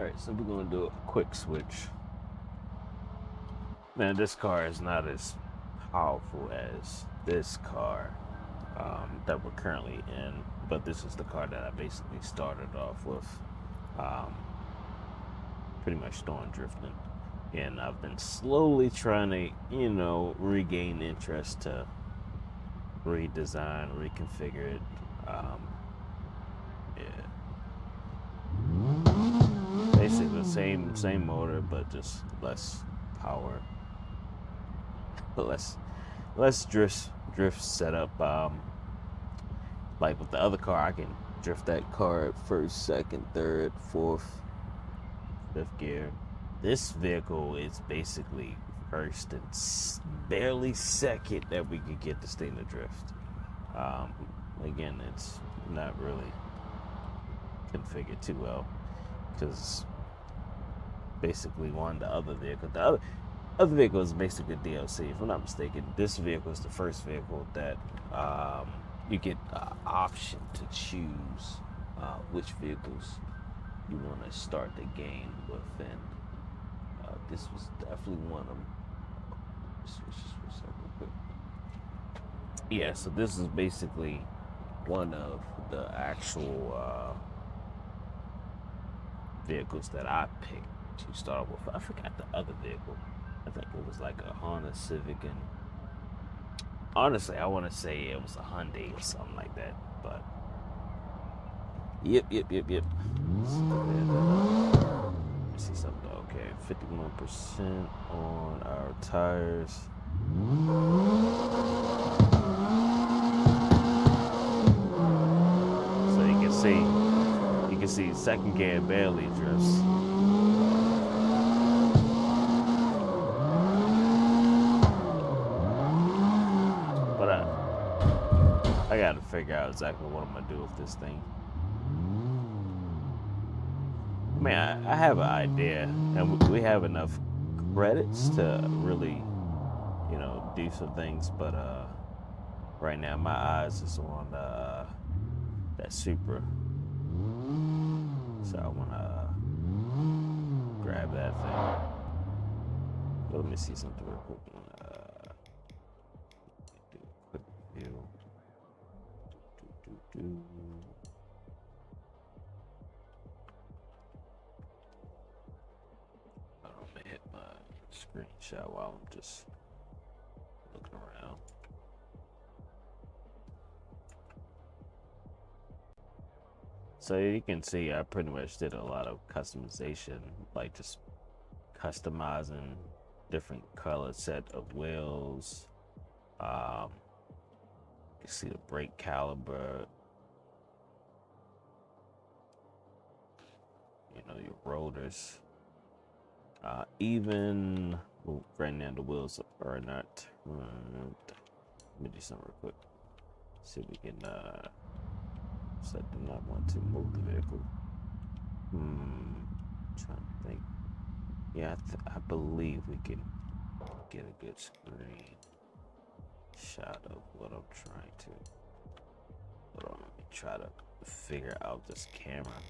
Alright, so we're gonna do a quick switch. Man, this car is not as powerful as this car that we're currently in, but this is the car that I basically started off with. Um, Pretty much storm drifting. And I've been slowly trying to, regain interest to redesign, reconfigure it. Yeah. Basically the same motor, but just less power, less drift setup. Like with the other car, I can drift that car at first, second, third, fourth, fifth gear. This vehicle is basically first and barely second that we could get this thing to drift. Again, it's not really configured too well because basically the other vehicle is basically DLC. If I'm not mistaken, this vehicle is the first vehicle that you get an option to choose which vehicles you want to start the game with, and this was definitely one of them. Yeah, so this is basically one of the actual vehicles that I picked to start with. I forgot the other vehicle. I think it was like a Honda Civic, and honestly, I want to say it was a Hyundai or something like that. But yep. Let me see something. Okay, 51% on our tires. So you can see second gear barely drifts. But I gotta figure out exactly what I'm gonna do with this thing. I mean, I have an idea, and we have enough credits to really, do some things. But right now, my eyes is on that Supra, so I wanna grab that thing. But let me see something real quick. Do a quick view. I don't want to hit my screenshot while I'm just looking around. So you can see I pretty much did a lot of customization, like just customizing different color set of wheels. You see the brake caliber, your rotors. Even right now the wheels are not. Let me do something real quick. See if we can set them not want to move the vehicle. Trying to think. Yeah, I believe we can get a good screen shot of what I'm trying to. Hold on, let me try to figure out this camera.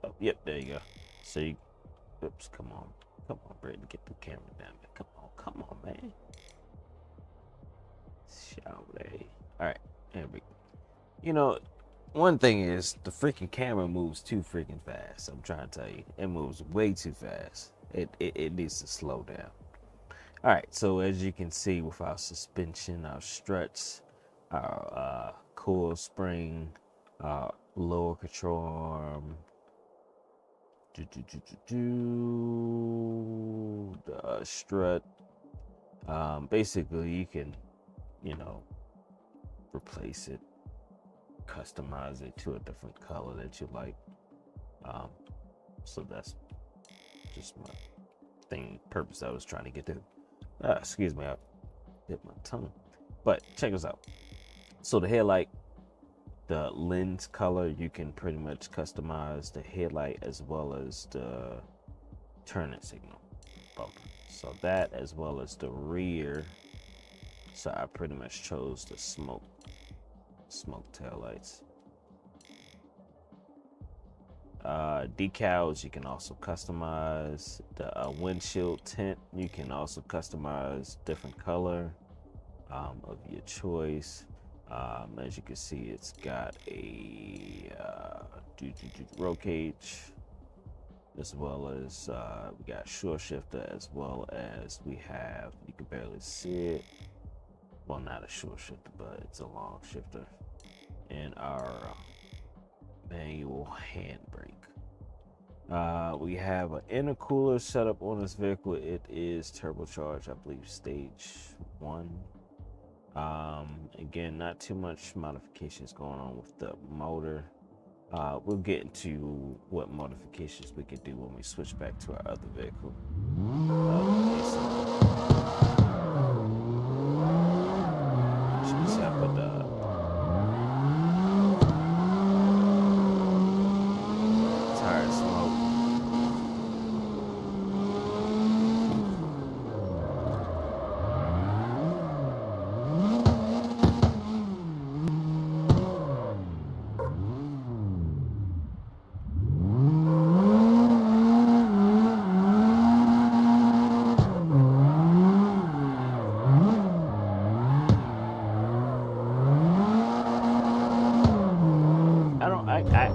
Oh, yep, there you go. So oops, come on, Brittany, get the camera down there. Come on, man. Shall we? All right, there we go. One thing is the freaking camera moves too freaking fast. I'm trying to tell you, it moves way too fast. It needs to slow down. All right, so as you can see with our suspension, our struts, our coil spring, our lower control arm, the strut. Basically, you can, replace it, customize it to a different color that you like. So that's just my purpose I was trying to get to. Excuse me, I hit my tongue. But check this out. So the headlight, the lens color, you can pretty much customize the headlight as well as the turning signal bumper. So that as well as the rear. So I pretty much chose the smoke tail lights. decals you can also customize. The windshield tint you can also customize different color of your choice. As you can see, it's got a roll cage, as well as we got short shifter, as well as we have, you can barely see it, well, not a short shifter, but it's a long shifter, and our manual handbrake. We have an intercooler setup on this vehicle. It is turbocharged, I believe, stage 1. Again, not too much modifications going on with the motor. We'll get into what modifications we can do when we switch back to our other vehicle. Tire smoke.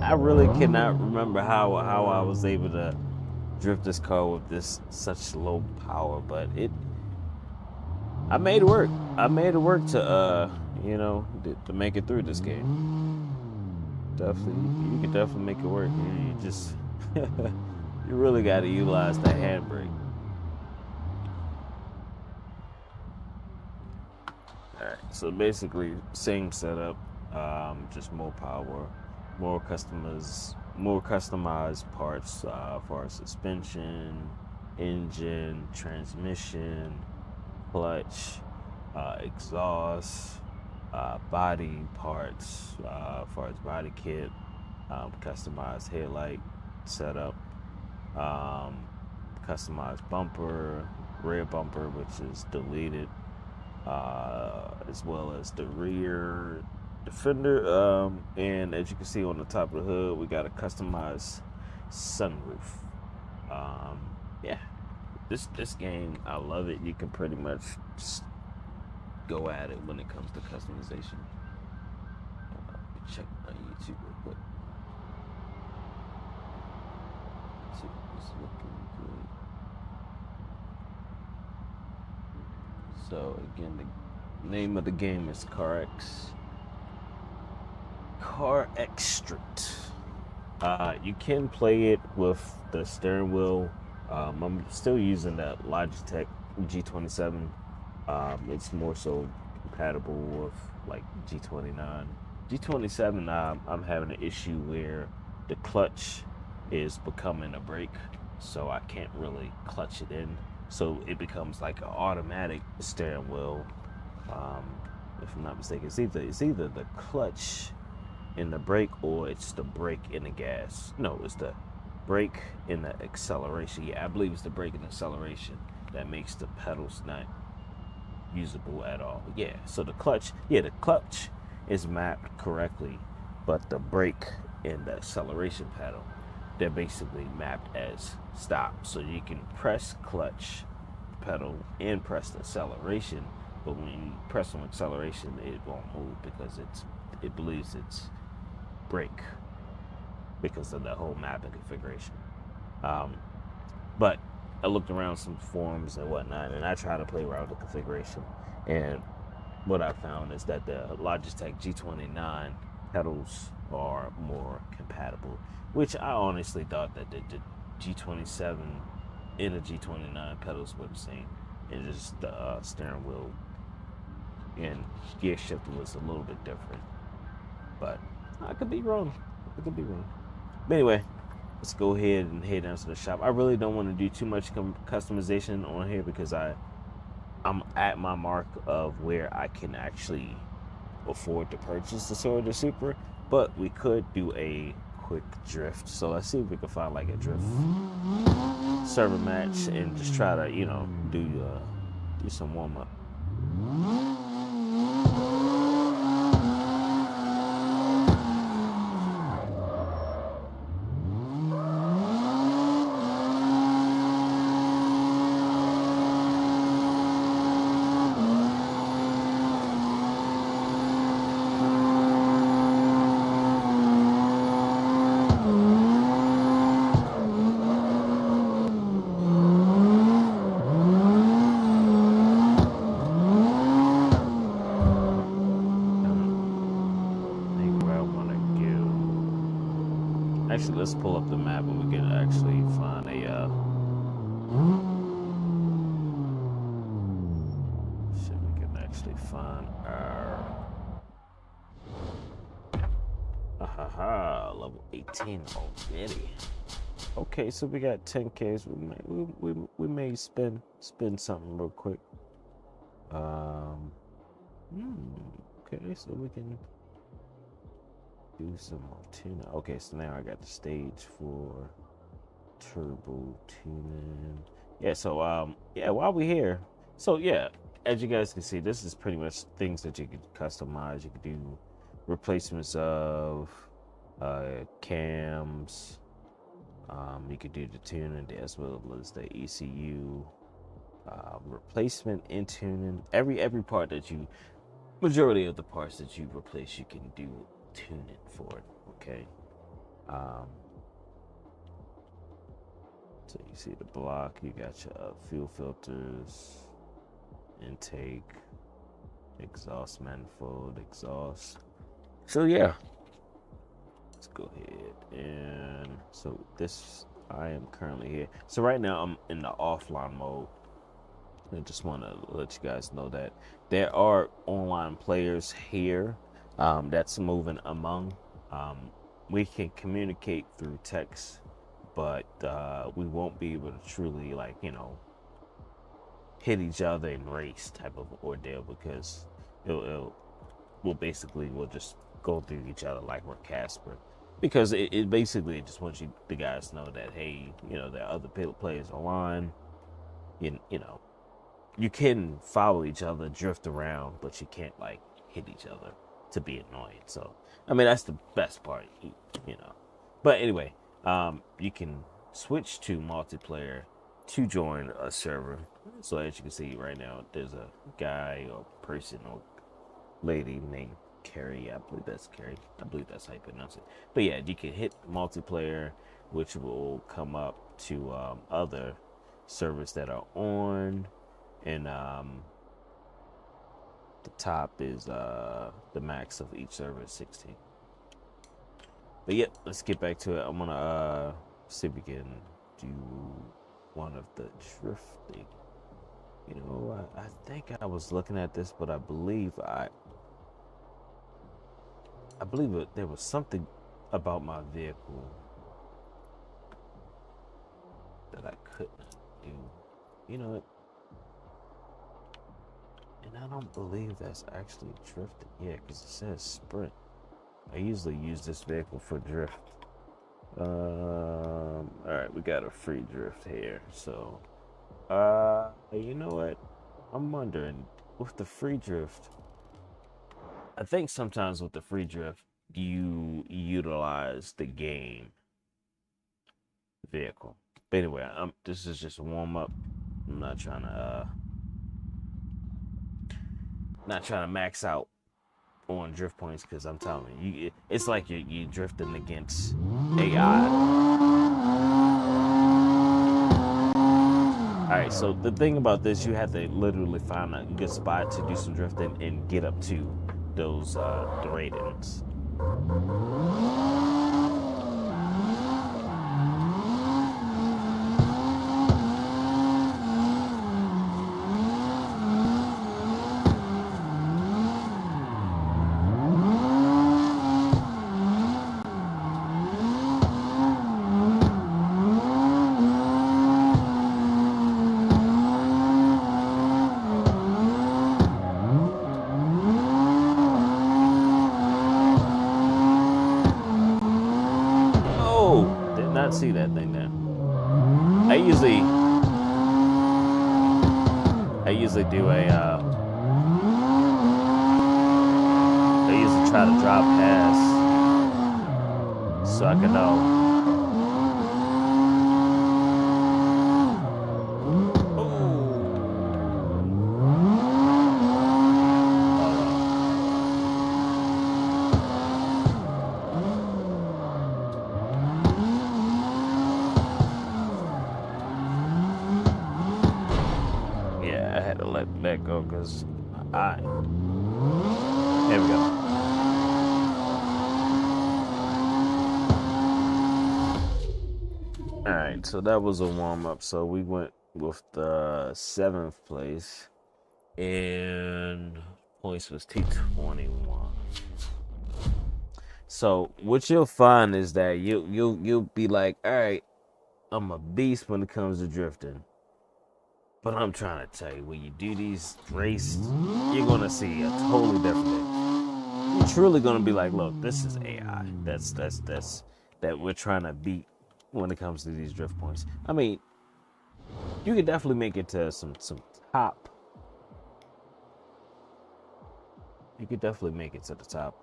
I really cannot remember how I was able to drift this car with this such low power, but I made it work. I made it work to to make it through this game. Definitely, you can definitely make it work. You just you really got to utilize that handbrake. All right, so basically same setup, just more power, more customized parts for suspension, engine, transmission, clutch, exhaust, body parts, for its body kit, customized headlight setup, customized bumper, rear bumper, which is deleted, as well as the rear defender, and as you can see on the top of the hood, we got a customized sunroof. Yeah, this game, I love it. You can pretty much just go at it when it comes to customization. Check my YouTube real quick. It's looking good. So again, the name of the game is CarX. CarX Street. You can play it with the steering wheel. I'm still using that Logitech G27. It's more so compatible with like G29. G27, I'm having an issue where the clutch is becoming a brake, so I can't really clutch it in. So it becomes like an automatic steering wheel. If I'm not mistaken, it's either the clutch in the brake or it's the brake in the gas. No, it's the brake in the acceleration. Yeah, I believe it's the brake and acceleration that makes the pedals not usable at all. Yeah, so the clutch is mapped correctly, but the brake and the acceleration pedal, they're basically mapped as stop. So you can press clutch pedal and press the acceleration, but when you press on acceleration, it won't move because it believes it's brake because of the whole mapping configuration. But I looked around some forums and whatnot, and I tried to play around with the configuration. And what I found is that the Logitech G29 pedals are more compatible, which I honestly thought that the G27 and the G29 pedals were the same. And just the steering wheel and gear shifter was a little bit different. But I could be wrong. But anyway, let's go ahead and head down to the shop. I really don't want to do too much customization on here because I'm at my mark of where I can actually afford to purchase the Toyota Supra, but we could do a quick drift. So let's see if we can find like a drift server match and just try to, do some warm up. Actually, let's pull up the map and we can actually find a. So we can actually find our. Level 18 already. Okay, so we got 10Ks. We may spend something real quick. Okay, so we can do some more tuning. Okay, so now I got the stage for turbo tuning. Yeah, so yeah, while we're here, so yeah, as you guys can see, this is pretty much things that you can customize. You can do replacements of cams. You could do the tuning as well as the ECU replacement and tuning. Every part that you, majority of the parts that you replace, you can do tuning for it. Okay. So you see the block. You got your fuel filters, intake, exhaust manifold, exhaust. So yeah. Let's go ahead and so this I am currently here. So right now I'm in the offline mode. I just want to let you guys know that there are online players here that's moving among. We can communicate through text, but we won't be able to truly hit each other in race type of ordeal because we'll just go through each other like we're Casper. Because it basically just wants the guys to know that, hey, there are other players online. You can follow each other, drift around, but you can't hit each other to be annoying. So, I mean, that's the best part, But anyway, you can switch to multiplayer to join a server. So as you can see right now, there's a guy or person or lady named Carrie. I believe that's Carrie. I believe that's how you pronounce it. But yeah, you can hit multiplayer, which will come up to other servers that are on, and the top is the max of each server is 16. But yep, let's get back to it. I'm gonna see if we can do one of the drifting. I think I was looking at this, but I believe there was something about my vehicle that I couldn't do. And I don't believe that's actually drifting. Yeah, because it says sprint. I usually use this vehicle for drift. All right, we got a free drift here. So, you know what? I'm wondering with the free drift. I think sometimes with the free drift, you utilize the game vehicle. But anyway, this is just a warm up. I'm not trying to max out on drift points because I'm telling you, it's like you're drifting against AI. All right, so the thing about this, you have to literally find a good spot to do some drifting and get up to those the ratings. See that thing there. I usually do I usually try to drop past so I can know. Let go because here we go. So that was a warm up. So we went with the 7th place, and points was T21. So what you'll find is that you'll be like, all right, I'm a beast when it comes to drifting. But I'm trying to tell you, when you do these races, you're gonna see a totally different thing. You're truly gonna be like, look, this is AI. That's that we're trying to beat when it comes to these drift points. I mean, you could definitely make it to some top. You could definitely make it to the top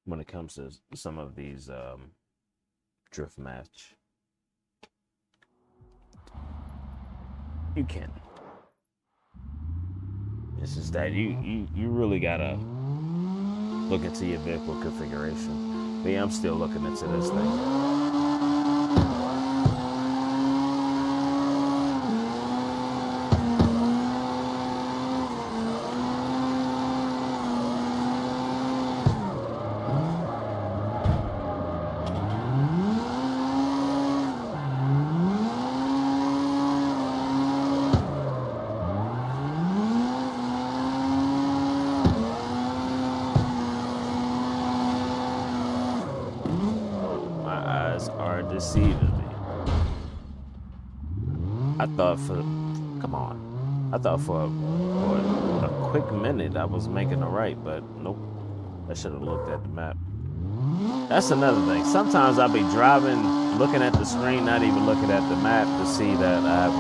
when it comes to some of these drift match. You can. It's just that you really gotta look into your vehicle configuration. Me, I'm still looking into this thing. Are deceiving me. I thought for a quick minute I was making a right, but nope. I should have looked at the map. That's another thing. Sometimes I'll be driving, looking at the screen, not even looking at the map to see that I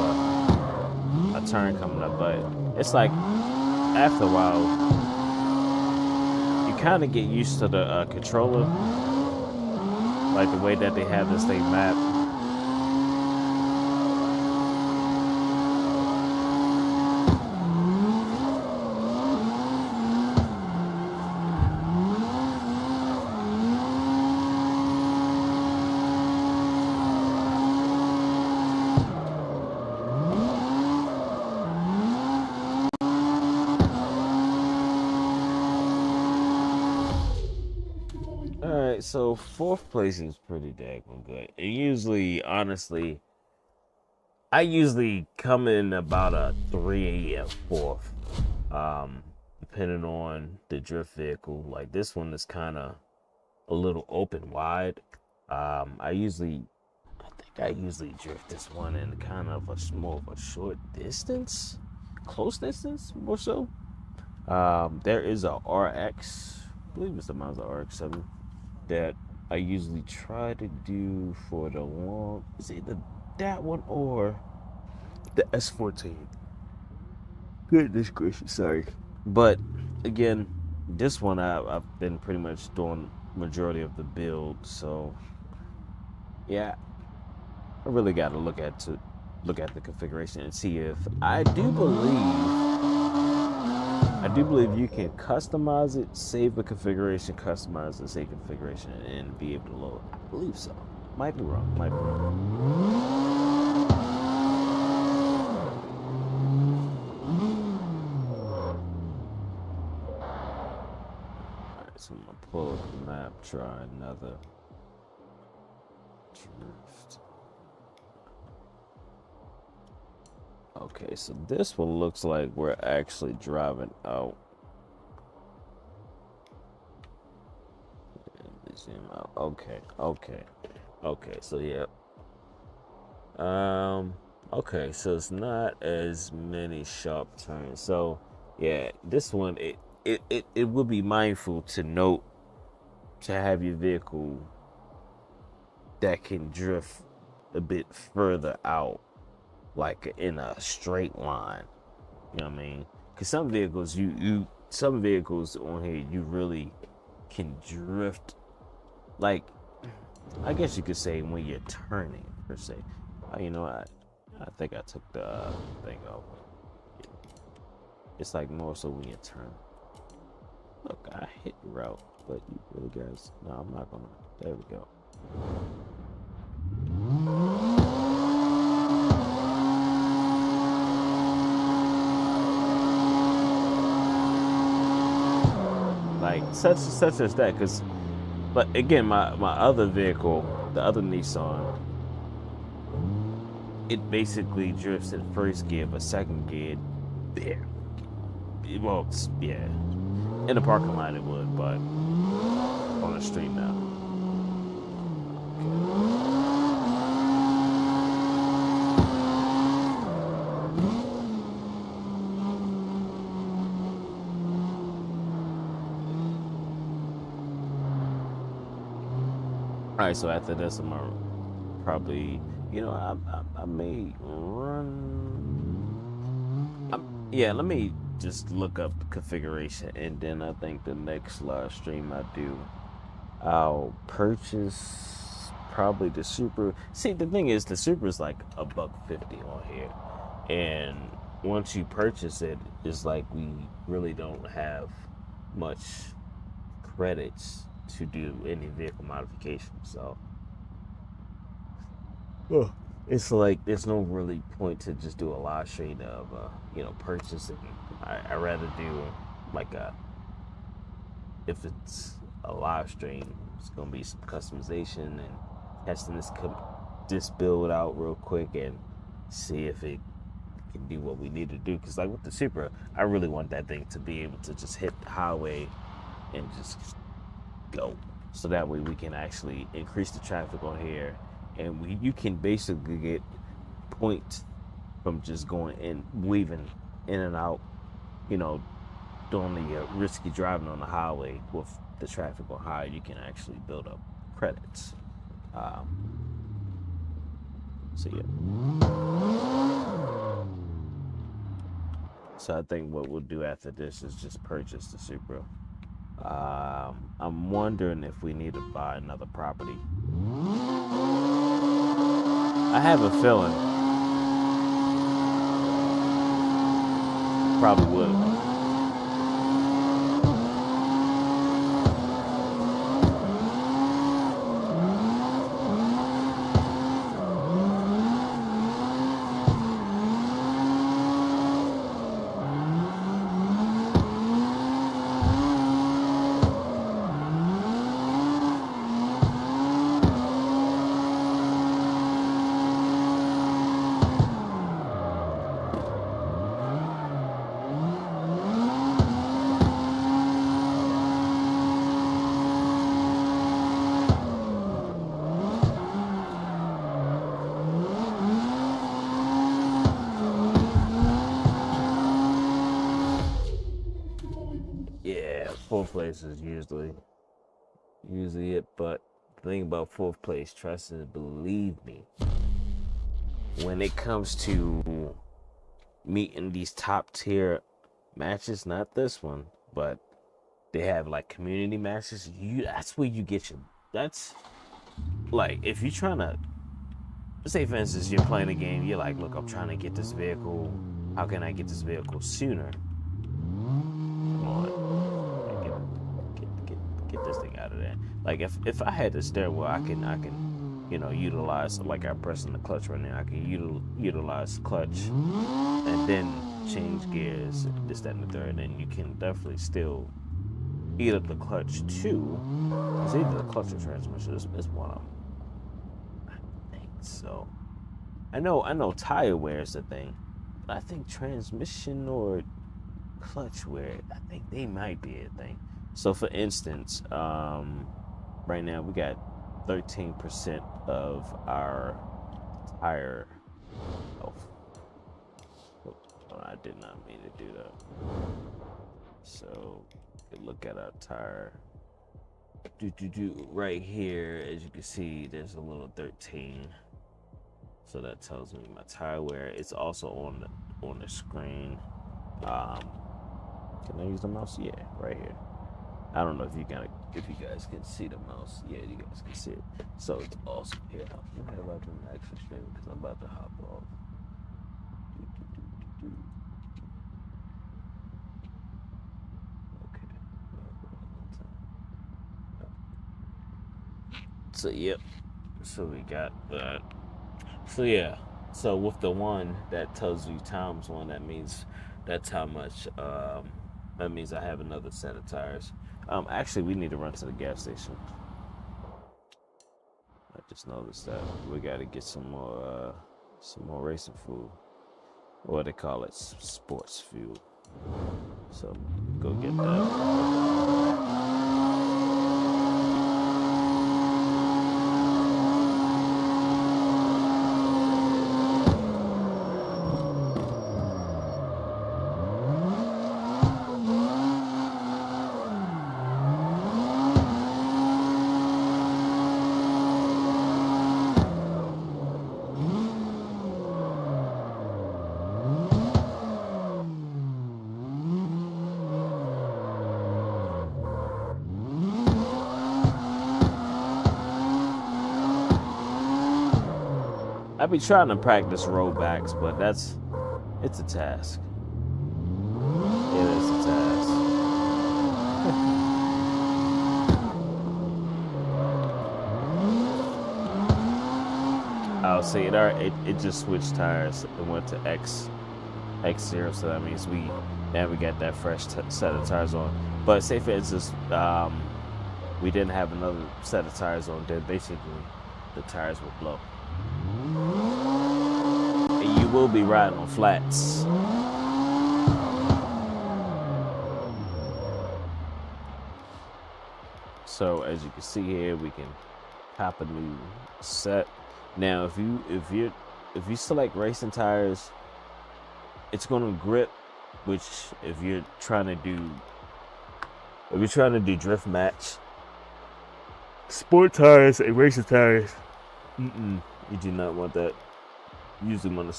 have a turn coming up. But it's like after a while, you kind of get used to the controller. Like the way that they have this thing mapped. Alright, so 4th place is pretty daggone good. And usually, honestly, I usually come in about a 3 and 4th. Depending on the drift vehicle. Like this one is kind of a little open wide. I think I usually drift this one in kind of more of a short distance, close distance, more so. There is a RX, I believe it's the Mazda RX-7 that I usually try to do for the long. It's either that one or the S14. Goodness gracious, sorry. But again, this one I've been pretty much doing majority of the build, so yeah, I really got to look at the configuration and see if I do believe you can customize it, save the configuration, customize the save configuration, and be able to load. I believe so. Might be wrong. Alright, so I'm gonna pull up the map, try another drift. Okay, so this one looks like we're actually driving out. Zoom out. Okay, so yeah. Okay, so it's not as many sharp turns. So yeah, this one it will be mindful to note to have your vehicle that can drift a bit further out, like in a straight line. You know what I mean? Because some vehicles some vehicles on here you really can drift, like I guess you could say when you're turning per se. You know, I think I took the thing off. It's like more so when you turn. Look, I hit the route, but you really guys, no, I'm not gonna. There we go. Like such as that, because But again, my other vehicle, the other Nissan, it basically drifts in first gear, but second gear, yeah. Well, yeah. In the parking lot it would, but on the street now. All right, so after this, I'm gonna probably, I may run. Yeah, let me just look up the configuration, and then I think the next live stream I do, I'll purchase probably the Super. See, the thing is, the Super is like $150 on here, and once you purchase it, it's like we really don't have much credits to do any vehicle modification. So it's like there's no really point to just do a live stream of purchasing. I rather do like if it's a live stream, it's gonna be some customization and testing this build out real quick and see if it can do what we need to do. Because like with the Supra, I really want that thing to be able to just hit the highway and just go, so that way we can actually increase the traffic on here, and you can basically get points from just going in, weaving in and out, doing the risky driving on the highway with the traffic on high. You can actually build up credits. So yeah. So I think what we'll do after this is just purchase the Supra. I'm wondering if we need to buy another property. I have a feeling probably would. Yeah, fourth place is usually it, but the thing about fourth place, trust and believe me, when it comes to meeting these top tier matches, not this one, but they have like community matches, that's where you get that's like, if you're trying to, say for instance, you're playing a game, you're like, look, I'm trying to get this vehicle, how can I get this vehicle sooner? Come on, get this thing out of there. Like if I had the steering wheel, I can utilize, like I'm pressing the clutch right now, I can utilize clutch and then change gears, this, that, and the third, and you can definitely still eat up the clutch too. It's either the clutch or transmission. It's one of them. I think so. I know tire wear is a thing, but I think transmission or clutch wear, I think they might be a thing. So for instance, right now we got 13% of our tire. Oh, I did not mean to do that. So look at our tire. Right here, as you can see, there's a little 13. So that tells me my tire wear. It's also on the screen. Can I use the mouse? Yeah, right here. I don't know if you guys can see the mouse. Yeah, you guys can see it. So it's also here. I'm gonna have to extra stream because I'm about to hop off. Okay. So yep. So we got that. So yeah. So with the one that tells you times one, that means that's how much. That means I have another set of tires. Actually, we need to run to the gas station. Just noticed that we got to get some more racing food. What they call it, sports fuel. So go get that. I be trying to practice rollbacks, but it's a task. It is a task. I'll see it. It just switched tires. It went to X0, so that means we got that fresh set of tires on. But say for instance, we didn't have another set of tires on. Then basically, the tires will blow. You will be riding on flats. So as you can see here, we can cop a new set. Now, if you select racing tires, it's gonna grip. Which if you're trying to do drift match, sport tires and racing tires, you do not want that. Usually want to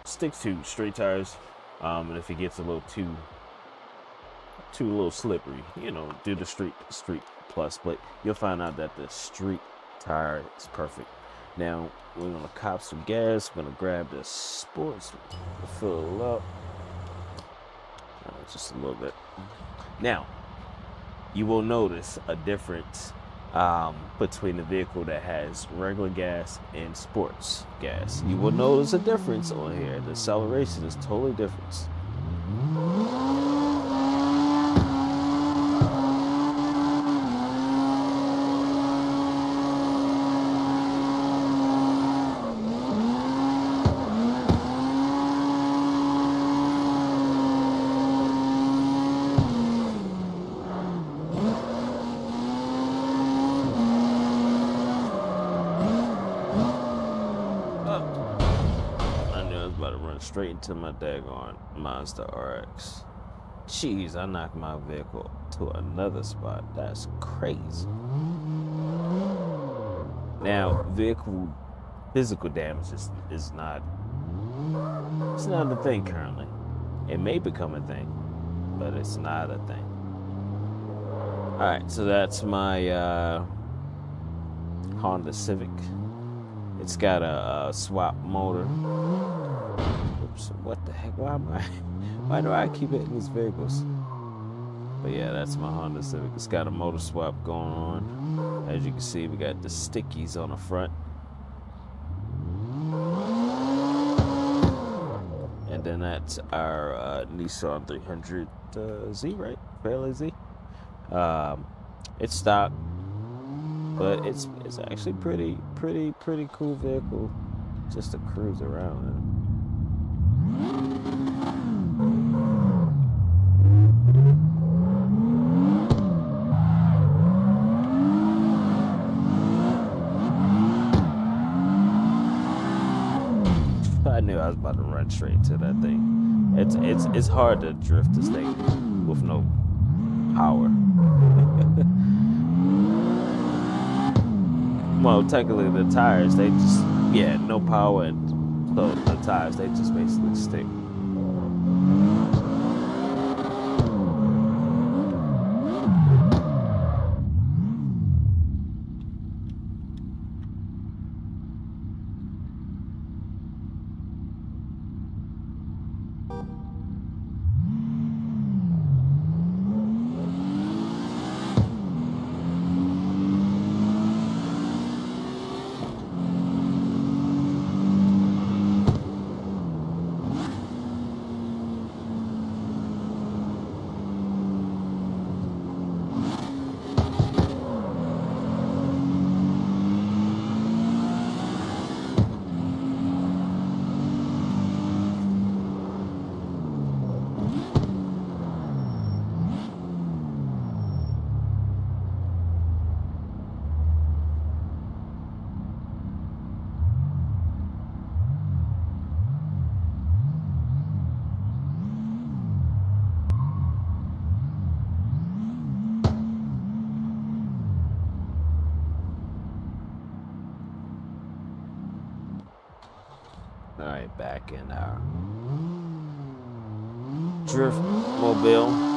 stick to straight tires, and if it gets a little too slippery, do the street plus. But you'll find out that the street tire is perfect. Now we're gonna cop some gas. We're gonna grab the sports, fill it up, just a little bit. Now you will notice a difference between the vehicle that has regular gas and sports gas. You will notice a difference on here. The acceleration is totally different. Straight into my daggone Mr.Jones. Jeez, I knocked my vehicle to another spot. That's crazy. Now, vehicle physical damage is not. It's not a thing currently. It may become a thing, but it's not a thing. All right, so that's my Honda Civic. It's got a swap motor. Oops, what the heck? Why do I keep hitting these vehicles? But yeah, that's my Honda Civic. It's got a motor swap going on. As you can see, we got the stickies on the front. And then that's our Nissan 300Z, right? Fairly Z. It's stock, but it's actually pretty cool vehicle just to cruise around in. I knew I was about to run straight to that thing. It's hard to drift this thing with no power. Well, technically the tires, they just, no power, and so the tires, they just basically stick. Alright, back in our drift mobile.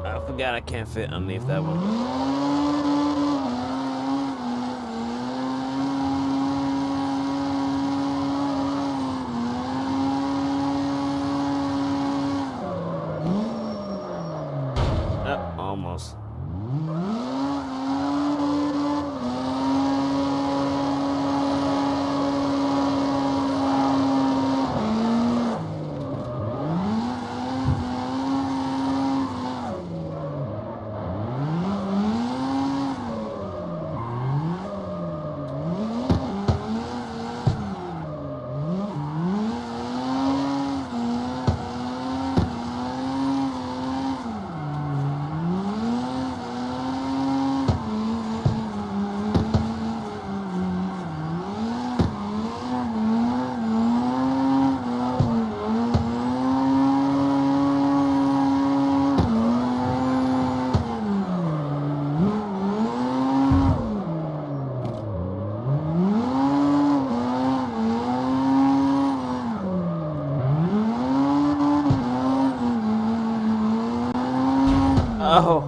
I forgot I can't fit underneath that one. Almost.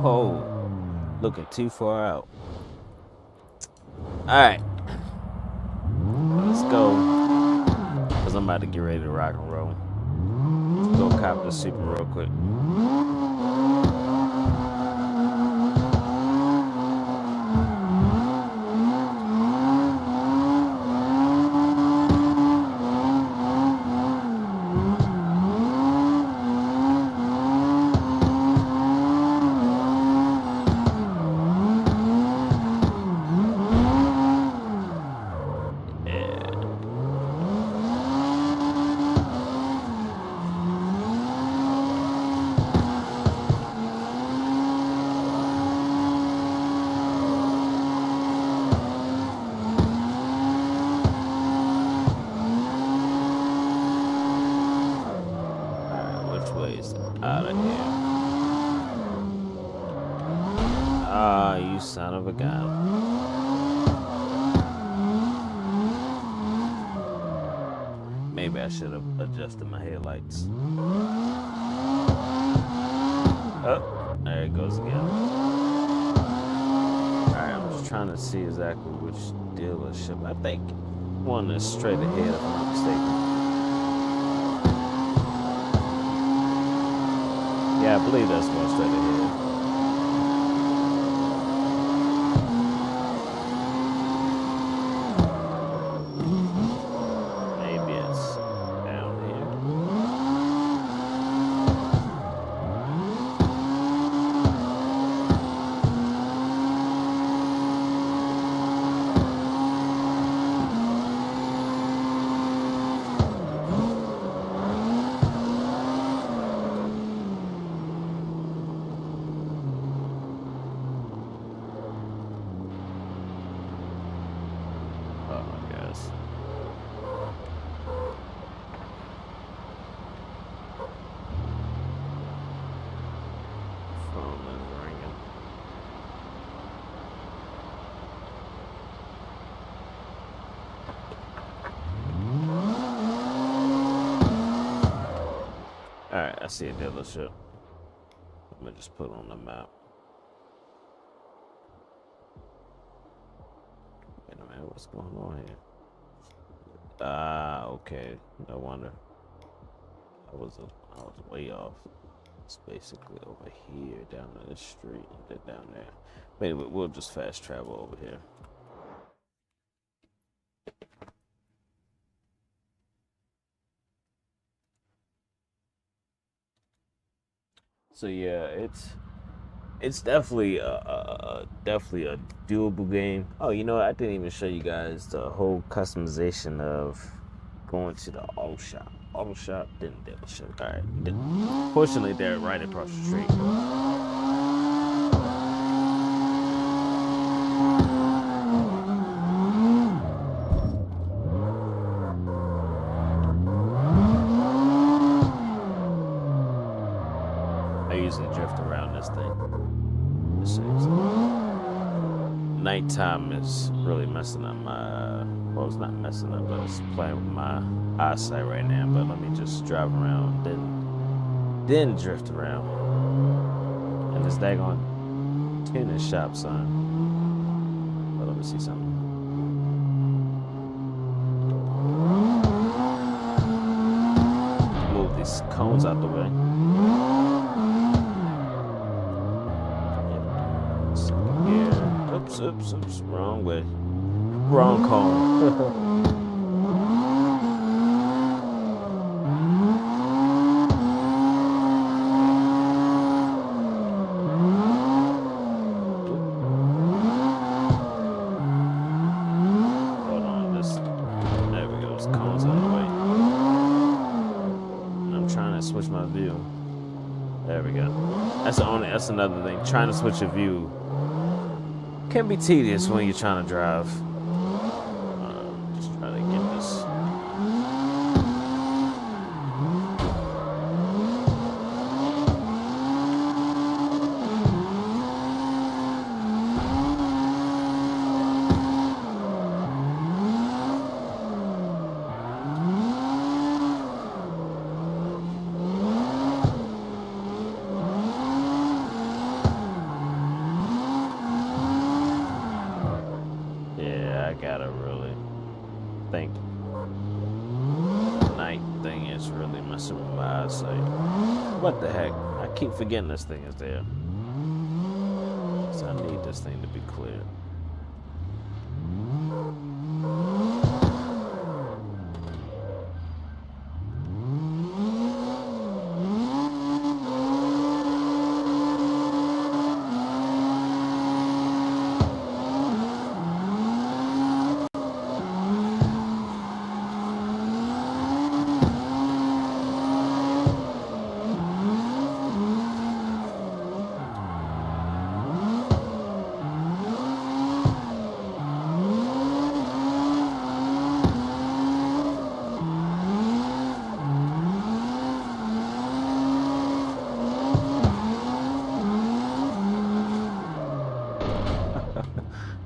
Oh, looking too far out. Alright. Let's go. Because I'm about to get ready to rock and roll. Let's go cop the super real quick. Out of here. Ah, you son of a gun. Maybe I should have adjusted my headlights. Oh, there it goes again. Alright, I'm just trying to see exactly which dealership. I think one is straight ahead, if I'm not mistaken. Yeah, I believe that's going straight ahead. Maybe it's down here. Alright, I see a dealership. Let me just put it on the map. Wait a minute, what's going on here? Okay. No wonder. I was way off. It's basically over here, down on the street, and then down there. But anyway, we'll just fast travel over here. So yeah, it's definitely a doable game. Oh, you know what? I didn't even show you guys the whole customization of going to the auto shop. Auto shop didn't show. All right, fortunately they're right across the street. I usually drift around this thing. This is nighttime is really messing up my. Well, it's not messing up, but it's playing with my eyesight right now. But let me just drive around, then drift around. And this daggone tennis shop sign. But let me see something. Move these cones out the way. Yeah. Oops. Wrong way. Wrong cone. Switch my view. There we go. That's another thing. Trying to switch your view can be tedious when you're trying to drive. Just try to get this. I gotta really think. The night thing is really messing with my eyesight. What the heck? I keep forgetting this thing is there. So I need this thing to be clear.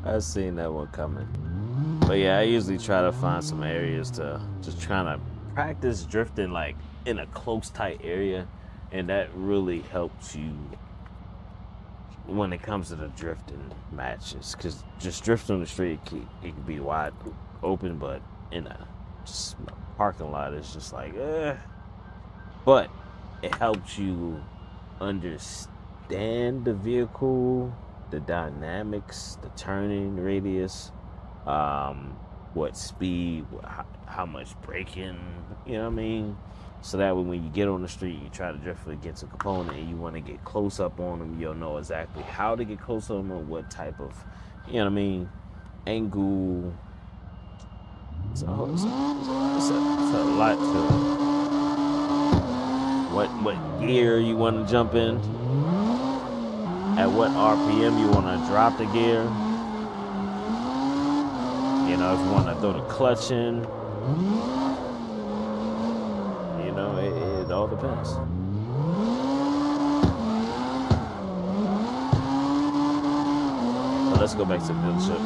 I seen that one coming. But yeah, I usually try to find some areas to just trying to practice drifting like in a close tight area, and that really helps you when it comes to the drifting matches. Cause just drifting on the street, it can be wide open, but in a just parking lot, it's just like, But it helps you understand the vehicle, the dynamics, the turning radius, what speed, how much braking, you know what I mean? So that way when you get on the street, you try to drift against a component and you want to get close up on them, you'll know exactly how to get close on them, what type of, you know what I mean, angle. It's a lot to it. What gear you want to jump in, at what RPM you want to drop the gear. You know, if you want to throw the clutch in, you know, it all depends. So let's go back to the dealership.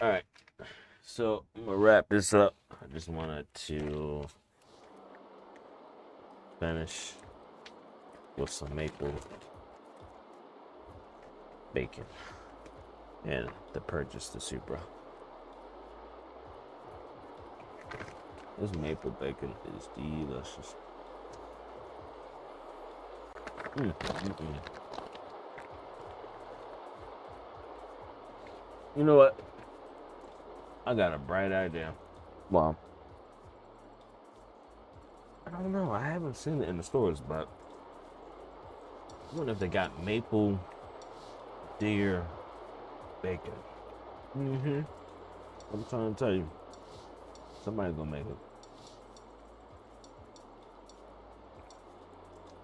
All right. So I'm gonna wrap this up. I just wanted to finish with some maple bacon and to purchase the Supra. This maple bacon is delicious. You know what? I got a bright idea. Well, I don't know. I haven't seen it in the stores, but I wonder if they got maple deer bacon. I'm trying to tell you. Somebody's gonna make it.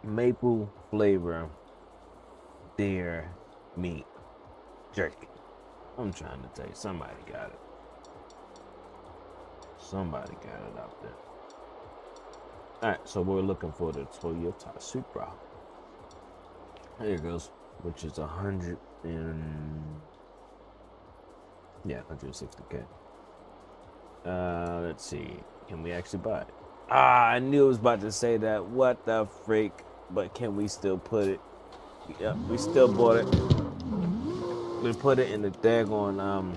Maple flavor deer meat jerky. I'm trying to tell you, somebody got it. Somebody got it out there. Alright, so we're looking for the Toyota Supra. There it goes, which is 160K. Let's see. Can we actually buy it? I knew I was about to say that. What the freak? But can we still put it? Yep, we still bought it. We put it in the daggone,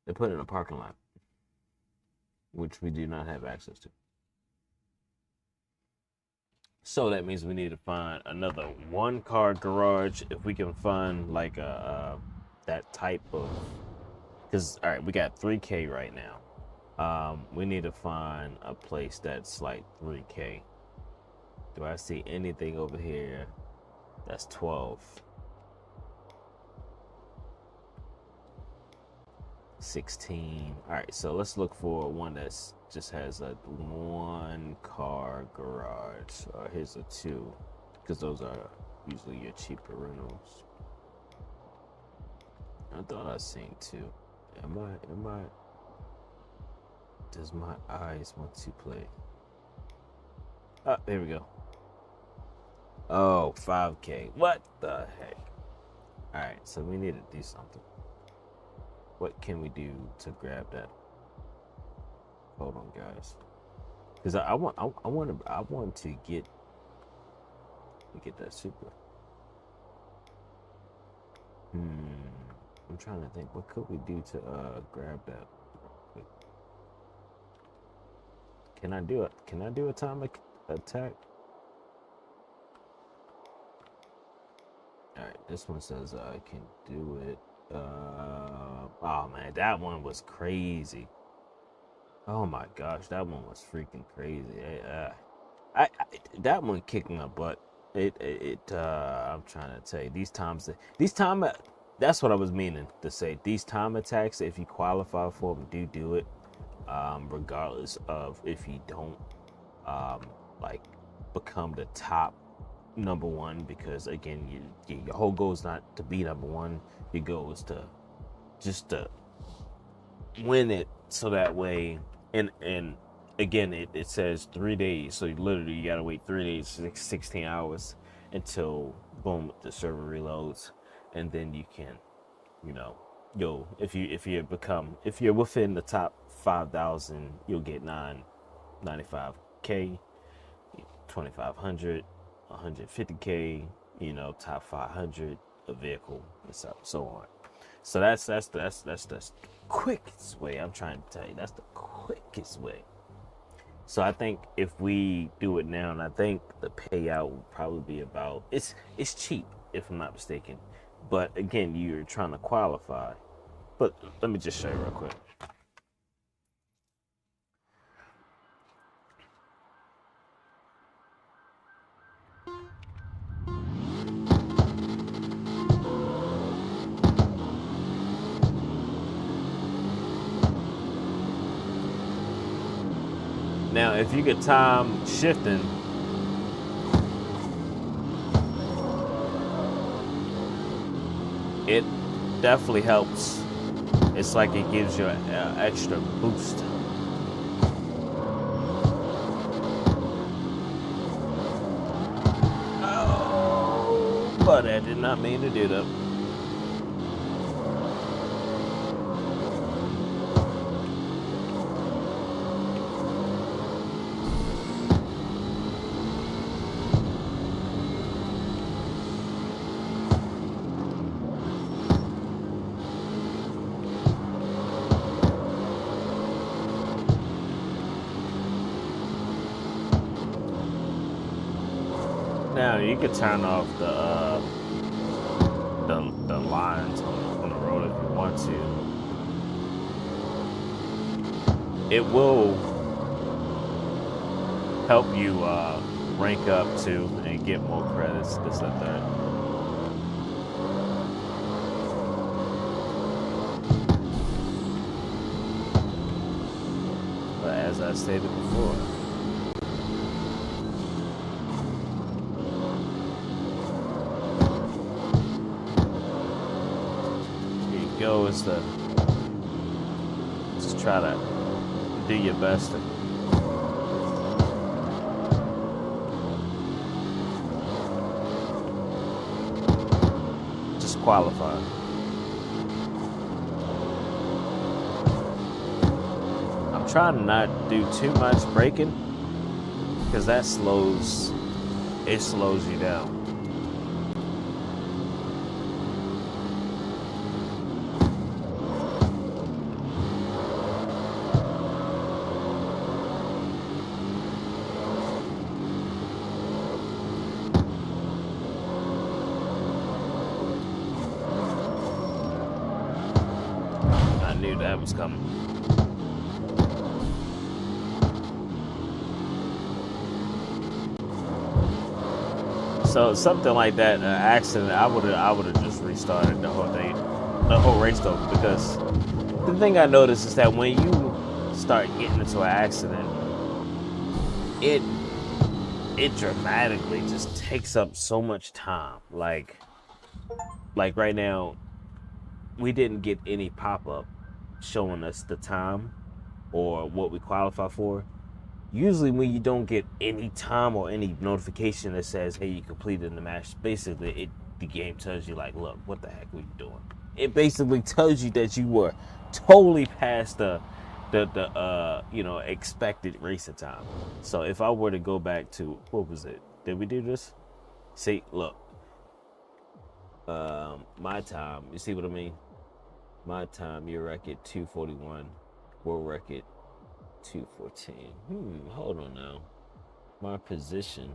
they put it in a parking lot, which we do not have access to. So that means we need to find another one-car garage if we can find like that type of, because all right, we got 3K right now. We need to find a place that's like 3K. Do I see anything over here that's 12? 16. All right, so let's look for one that's just has a one-car garage. Here's a 2, because those are usually your cheaper rentals. I thought I seen 2. Am I? Does my eyes want to play? Ah, there we go. Oh, 5K. What the heck? All right, so we need to do something. What can we do to grab that? Hold on, guys, because I want to get that Supra. I'm trying to think. What could we do to grab that? Can I do it? Can I do atomic attack? All right, this one says I can do it. Oh man, that one was crazy. Oh my gosh, that one was freaking crazy. That one kicked my butt. I'm trying to tell you, these times, that's what I was meaning to say. These time attacks, if you qualify for them, do it, regardless of if you don't, like become the top number one, because again, your whole goal is not to be number one. Your goal is to just to win it, so that way, and again, it says 3 days, so you gotta wait 3 days, 16 hours until boom, the server reloads, and then you can, if you're within the top 5,000, you'll get 995K, 2,500, 150K, top 500, a vehicle, and so on. So that's the quickest way. I'm trying to tell you, that's the quickest way. So I think if we do it now, and I think the payout will probably be about, it's cheap if I'm not mistaken, but again, you're trying to qualify. But let me just show you real quick. Now, if you get time shifting, it definitely helps. It's like it gives you an extra boost. Oh, but I did not mean to do that. you could turn off the lines on the road if you want to. It will help you rank up too and get more credits, this and that. But as I stated before, here you go, is to just try to do your best to just qualify. I'm trying to not do too much braking because that slows you down. I knew that was coming. So something like that, an accident, I would have just restarted the whole thing, the whole race though, because the thing I noticed is that when you start getting into an accident, it dramatically just takes up so much time. Like right now, we didn't get any pop-up showing us the time or what we qualify for. Usually when you don't get any time or any notification that says, hey, you completed the match, basically the game tells you, like, look, what the heck were you doing? It basically tells you that you were totally past the expected racing time. So if I were to go back to, what was it? Did we do this? See, look, my time, you see what I mean? My time, your record 241, world record 214. Hold on now. My position.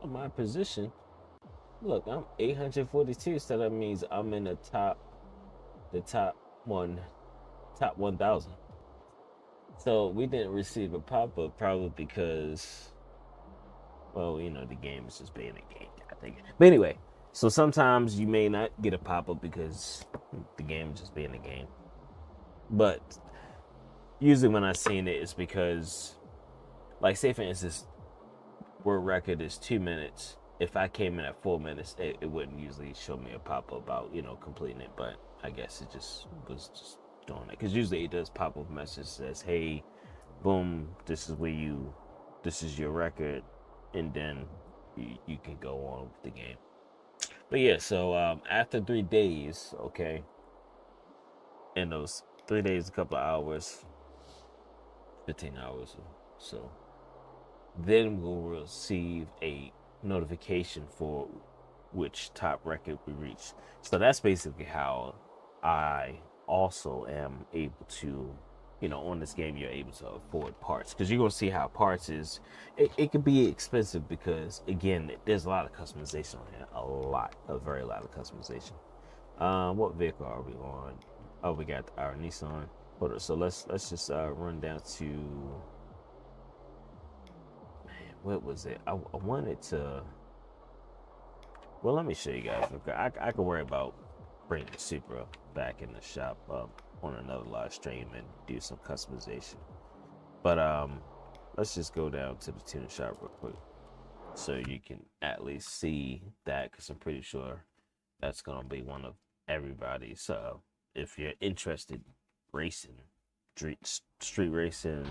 Oh, my position. Look, I'm 842, so that means I'm in the top 1,000. So we didn't receive a pop-up probably because, well, the game is just being a game, I think. But anyway, so sometimes you may not get a pop-up because the game is just being a game. But usually when I've seen it, it's because, like, say for instance, world record is 2 minutes. If I came in at 4 minutes, it wouldn't usually show me a pop-up about, completing it. But I guess it just was just doing it. Because usually it does pop-up message that says, hey, boom, this is your record. And then you can go on with the game. But yeah, so after 3 days, okay, in those 3 days, a couple of hours, 15 hours or so, then we'll receive a notification for which top record we reached. So that's basically how I also am able to, on this game, you're able to afford parts. Because you're going to see how parts is, it can be expensive because, again, there's a lot of customization on here. A very lot of customization. What vehicle are we on? Oh, we got our Nissan. Hold on, so let's just run down to, what was it? I wanted to. Well, let me show you guys. I can worry about bringing the Supra back in the shop on another live stream and do some customization. But let's just go down to the tuning shop real quick so you can at least see that, because I'm pretty sure that's gonna be one of everybody's. So if you're interested racing, street racing,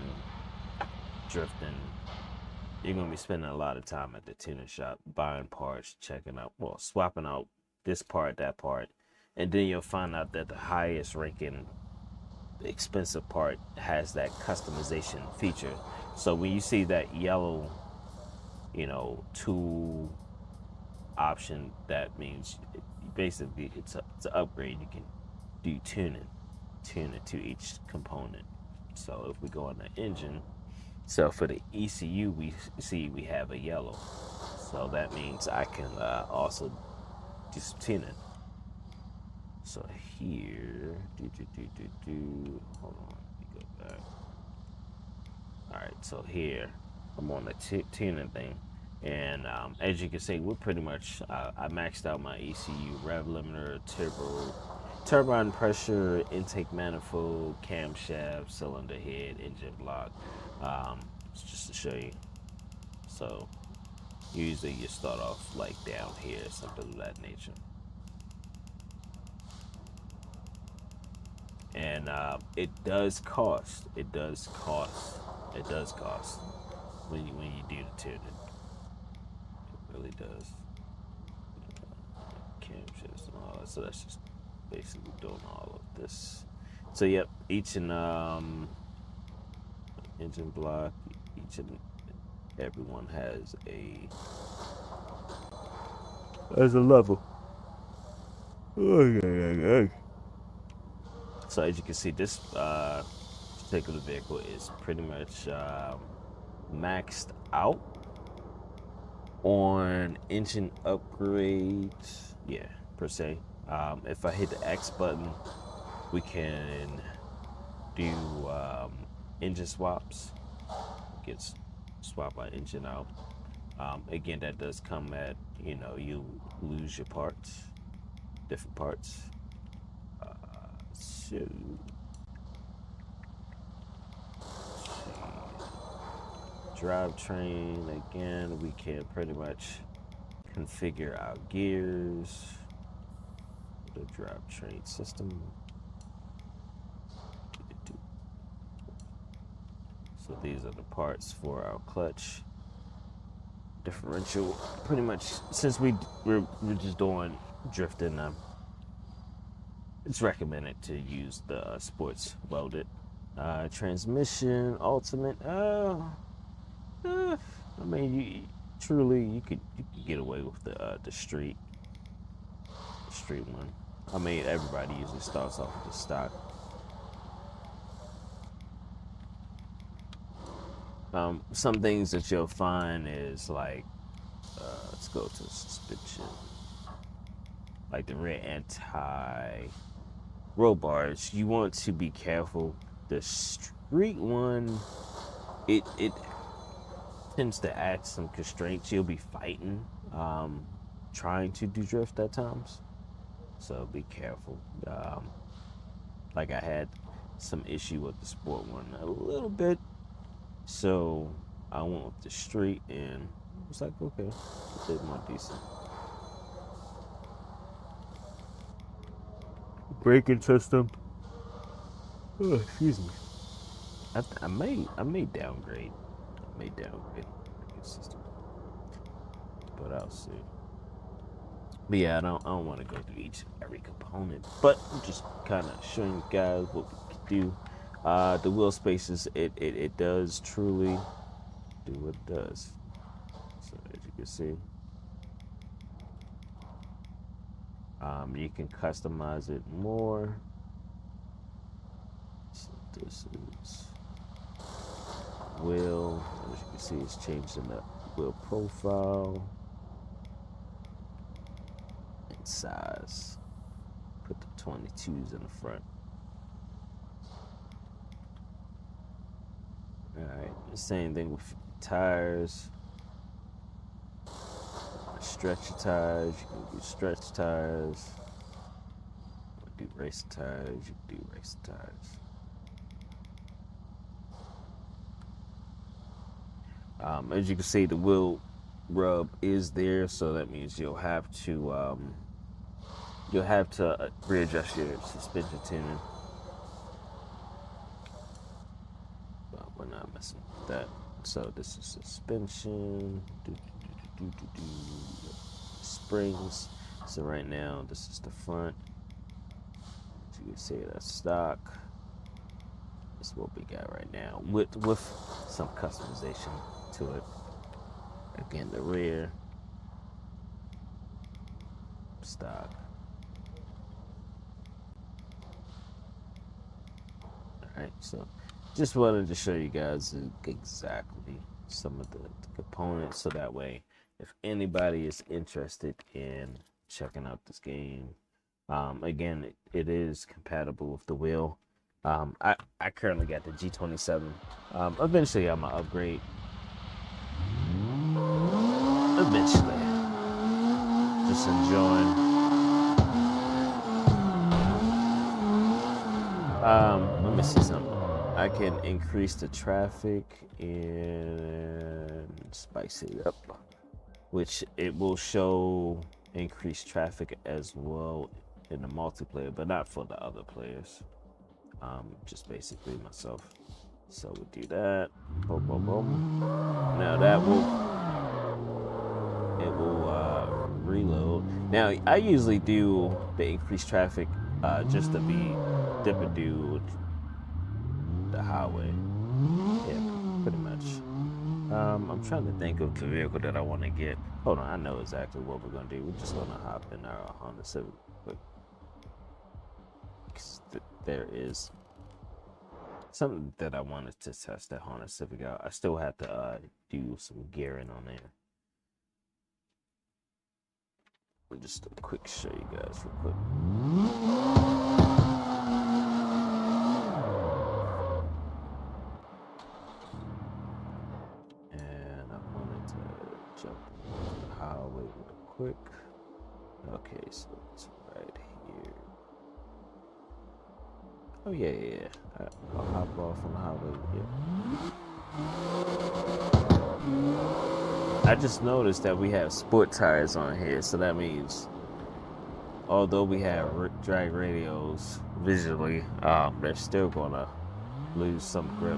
drifting, you're going to be spending a lot of time at the tuning shop, buying parts, checking out, well, swapping out this part, that part, and then you'll find out that the highest ranking expensive part has that customization feature. So when you see that yellow, tool option, that means basically it's an upgrade. You can do tune it to each component. So if we go on the engine, so for the ECU, we have a yellow. So that means I can also do some tuning. So here, hold on, let me go back. All right, so here I'm on the tuning thing, and as you can see, we're pretty much I maxed out my ECU, rev limiter, turbine pressure, intake manifold, camshaft, cylinder head, engine block. Just to show you. So usually you start off like down here, something of that nature. And it does cost. It does cost. It does cost when you do the tuning. It really does. Camshafts and all that. So that's just basically doing all of this. So yep, each and engine block, each and everyone has a level. So as you can see, this particular vehicle is pretty much maxed out on engine upgrades. Yeah, per se. If I hit the X button, we can do engine swaps. Gets swap my engine out. Again, that does come at, you lose your parts, different parts. So drivetrain, again, we can pretty much configure our gears, the drivetrain system. So these are the parts for our clutch, differential. Pretty much, since we're just doing drifting, it's recommended to use the sports welded. Transmission, ultimate. I mean, you could get away with the street one. I mean, everybody usually starts off with the stock. Some things that you'll find is like, let's go to suspension, like the rear anti roll bars. You want to be careful. The street one, it tends to add some constraints. You'll be fighting, trying to do drift at times, so be careful. Like I had some issue with the sport one a little bit, so I went with the street, and it was like, okay, a bit more decent. Braking system. Oh, excuse me. I may downgrade. I may downgrade the braking system, but I'll see. But yeah, I don't want to go through each and every component, but I'm just kind of showing you guys what we can do. The wheel spaces, it does truly do what it does. So as you can see, you can customize it more. So this is wheel. As you can see, it's changing the wheel profile and size. Put the 22s in the front. Alright, the same thing with tires. Stretch tires, you can do stretch tires. Do race tires, you can do race tires. As you can see, the wheel rub is there, so that means you'll have to readjust your suspension tuning. But we're not messing with that. So this is suspension. Springs. So right now, this is the front. As you can see, that's stock. That's what we got right now, with some customization to it. Again, the rear, stock. Alright, so just wanted to show you guys exactly some of the components, so that way if anybody is interested in checking out this game, again, it is compatible with the wheel. I currently got the G27. Eventually, I'm gonna upgrade. Eventually, just enjoying. Let me see something. I can increase the traffic and spice it up, which it will show increased traffic as well in the multiplayer, but not for the other players. Just basically myself. So we do that. Boom, boom, boom. Now that will reload. Now I usually do the increased traffic just to be dipping dude the highway. Yeah, pretty much. I'm trying to think of the vehicle that I want to get. Hold on, I know exactly what we're gonna do. We're just gonna hop in our Honda Civic. There is something that I wanted to test that Honda Civic out. I still have to do some gearing on there. Just a quick show you guys real quick. And I wanted to jump on the highway real quick. Okay, so it's right here. Oh yeah. I'll hop off on the highway. Yeah. I just noticed that we have sport tires on here, so that means although we have drag radios visually, they're still gonna lose some grip.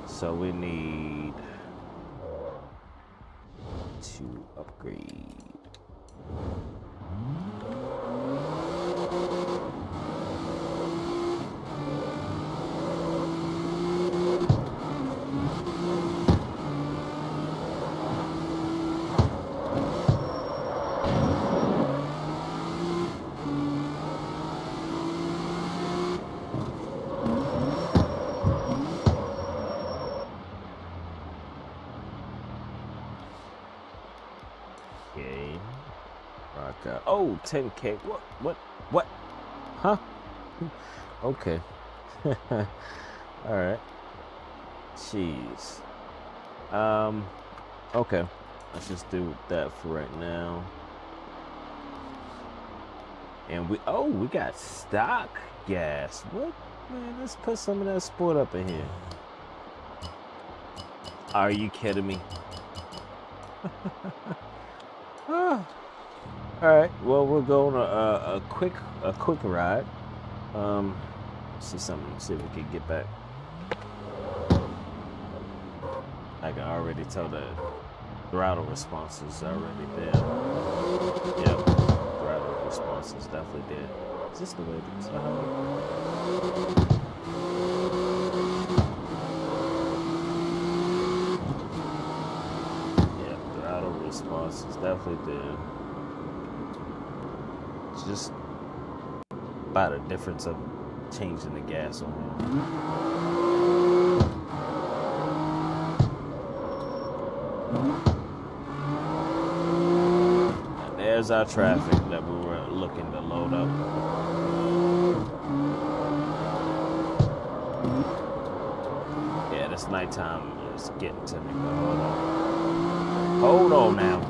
So we need to upgrade. Oh, 10K. What? Huh? Okay. All right. Jeez. Okay. Let's just do that for right now. And we got stock gas. What? Man, let's put some of that sport up in here. Are you kidding me? All right. Well, we'll go on a quick ride. See something. See if we can get back. I can already tell the throttle response is already there. Yep. Throttle response is definitely there. Is this the way to the highway? Yeah, throttle response is definitely there. It's just about a difference of changing the gas on here. And there's our traffic that we were looking to load up. Yeah, this nighttime is getting to me, but hold on. Hold on now.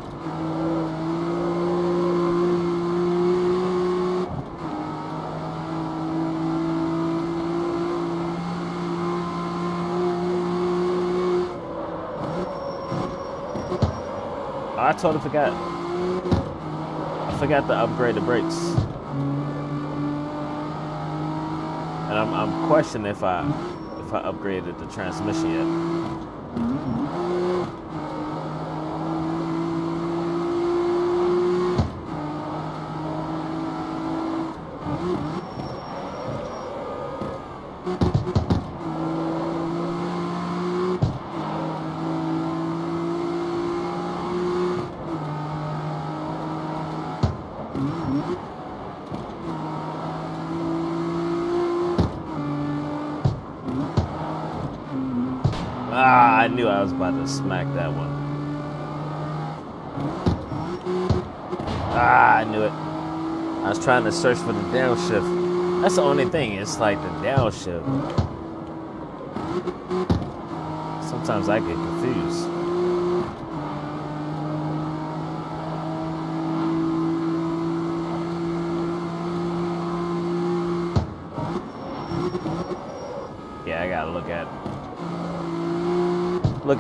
I totally forgot. I forgot to upgrade the brakes, and I'm questioning if I upgraded the transmission yet. I knew I was about to smack that one. Ah, I knew it. I was trying to search for the downshift. That's the only thing. It's like the downshift. Sometimes I get confused. Yeah, I gotta look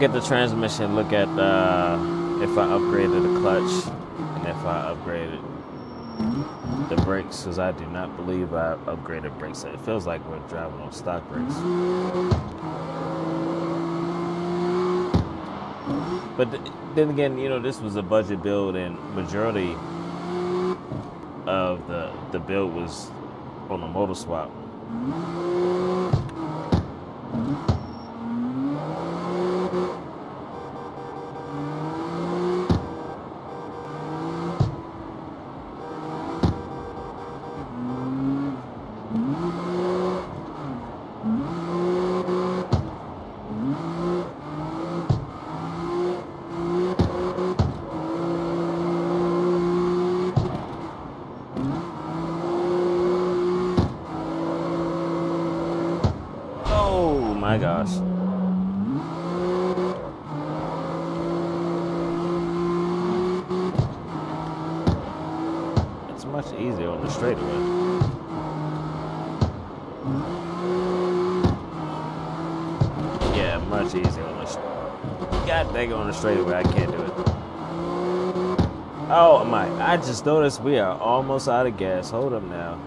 at the transmission. Look at if I upgraded the clutch and if I upgraded the brakes, because I do not believe I upgraded brakes. It feels like we're driving on stock brakes. But then again, you know, this was a budget build, and majority of the build was on a motor swap. Oh my gosh. It's much easier on the straightaway. Yeah, much easier on the God dang it, on the straightaway. I can't do it. Oh my, I just noticed we are almost out of gas. Hold up now.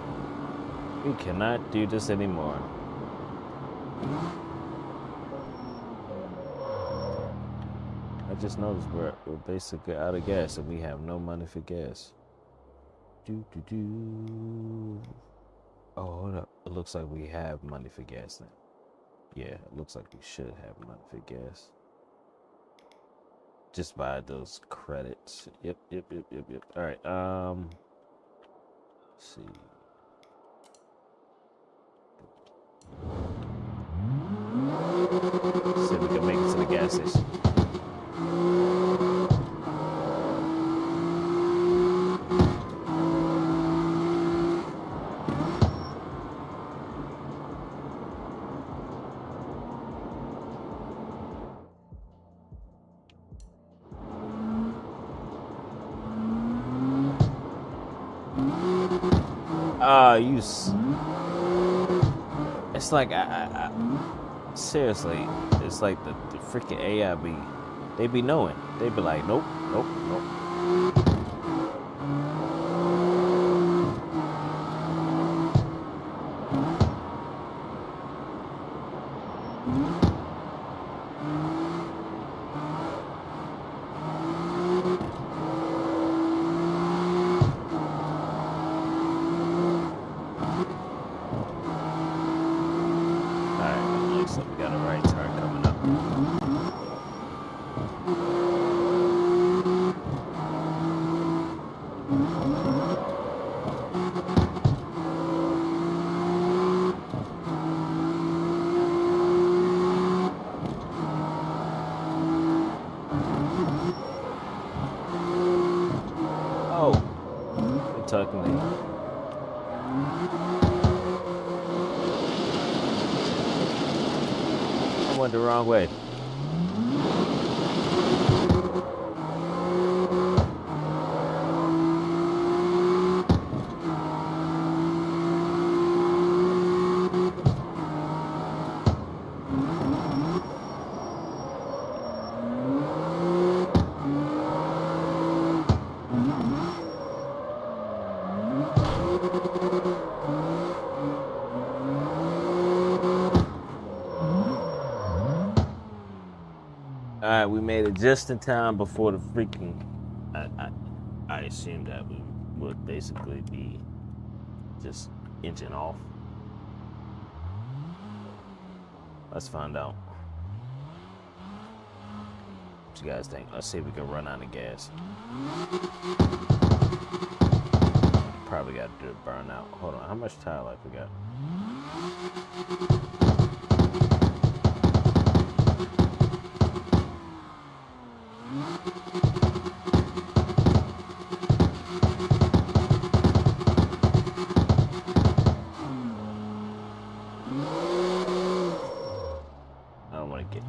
We cannot do this anymore. I just noticed we're basically out of gas and we have no money for gas. Oh, hold up. It looks like we have money for gas now. Yeah, it looks like we should have money for gas. Just buy those credits. Yep. All right. Let's see. See if we can make it to the gas station. It's like I seriously, it's like the freaking AI they be knowing. They be like, nope. So we got a right turn coming up. Oh, you're talking to me. Went the wrong way. All right, we made it just in time before the freaking. I assumed that we would basically be just engine off. Let's find out. What you guys think? Let's see if we can run out of gas. Probably got to do a burnout. Hold on, how much tire life we got?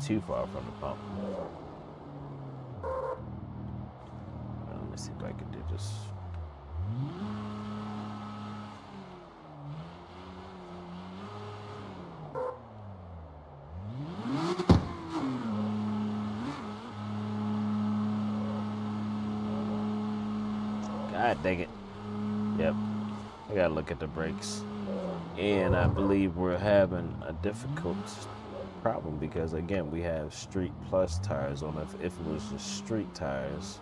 too far from the pump. Let me see if I can do this. God dang it. Yep. I gotta look at the brakes. And I believe we're having a difficult problem because, again, we have Street Plus tires on. If it was just street tires,